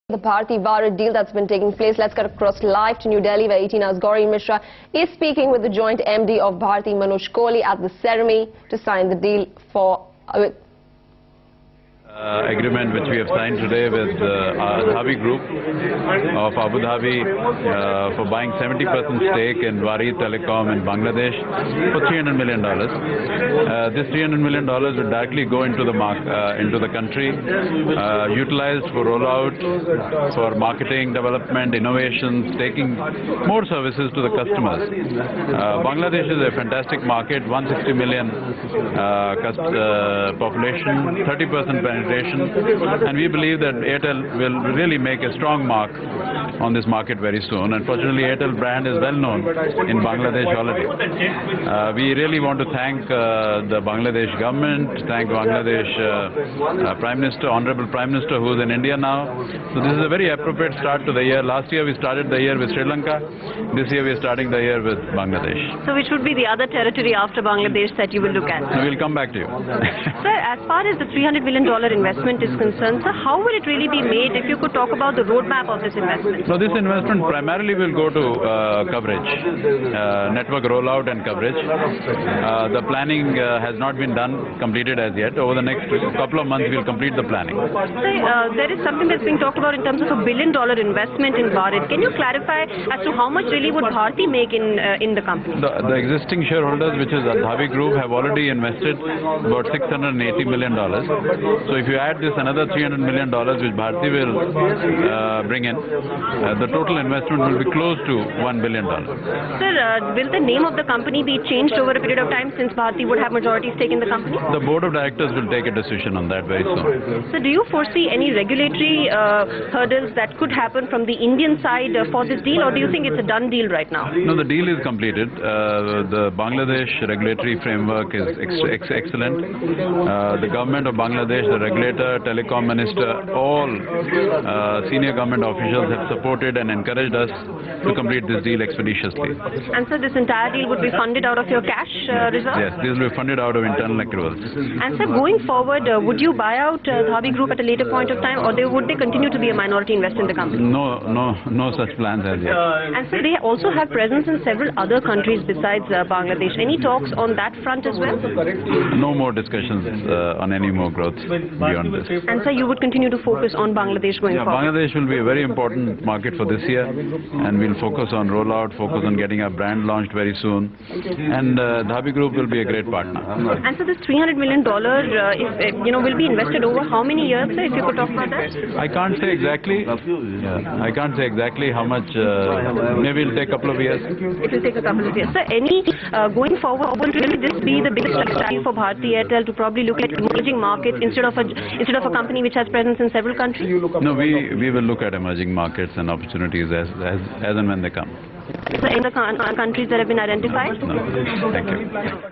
The Bharti Bharat deal that's been taking place. Let's get across live to New Delhi, where 18 Hours Gauri Mishra is speaking with the joint MD of Bharti, Manoj Kohli, at the ceremony to sign the deal for agreement which we have signed today with Dhabi Group of Abu Dhabi for buying 70% stake in Waaree Telecom in Bangladesh for $300 million. This $300 million will directly go into the country, utilized for rollout, for marketing, development, innovations, taking more services to the customers. Bangladesh is a fantastic market, 160 million population, 30% penetration, and we believe that Airtel will really make a strong mark on this market very soon. Unfortunately, Airtel brand is well known in Bangladesh already. We really want to thank the Bangladesh government, thank Bangladesh Prime Minister, Honorable Prime Minister, who is in India now. So this is a very appropriate start to the year. Last year we started the year with Sri Lanka. This year we are starting the year with Bangladesh. So which would be the other territory after Bangladesh that you will look at? So we'll come back to you. Sir, as far as the $300 million investment is concerned, sir, how will it really be made? If you could talk about the roadmap of this investment. So this investment primarily will go to coverage, network rollout and coverage. The planning has not been completed as yet. Over the next couple of months, we'll complete the planning. Sir, there is something that's being talked about in terms of $1 billion investment in Bharat. Can you clarify as to how much really would Bharti make in the company? The existing shareholders, which is Dhabi Group, have already invested about $680 million. So if you add this another $300 million, which Bharti will bring in, the total investment will be close to $1 billion. Sir, will the name of the company be changed over a period of time since Bharti would have majority stake in the company? The board of directors will take a decision on that very soon. So do you foresee any regulatory hurdles that could happen from the Indian side for this deal, or do you think it's a done deal right now? No, the deal is completed. The Bangladesh regulatory framework is excellent. The government of Bangladesh, the regulator, telecom minister, all senior government officials have supported and encouraged us to complete this deal expeditiously. And so this entire deal would be funded out of your cash reserve? Yes, this will be funded out of internal accruals. And sir, going forward, would you buy out Dhabi Group at a later point of time, or would they continue to be a minority investor in the company? No such plans as yet. And so they also have presence in several other countries besides Bangladesh. Any talks on that front as well? No more discussions on any more growth beyond this. And so you would continue to focus on Bangladesh going forward? Bangladesh will be a very important market for this year, and we'll focus on rollout, focus on getting our brand launched very soon, and Dhabi Group will be a great partner. And so this $300 million, will be invested over how many years, sir, if you could talk about that? I can't say exactly. I can't say exactly how much. Maybe it'll take a couple of years. It will take a couple of years. Sir, going forward, will this be the biggest strategy for Bharti Airtel to probably look at emerging markets instead of a company which has presence in several countries? No, we will look at emerging markets and opportunities as and when they come. So in the countries that have been identified? No. Thank you.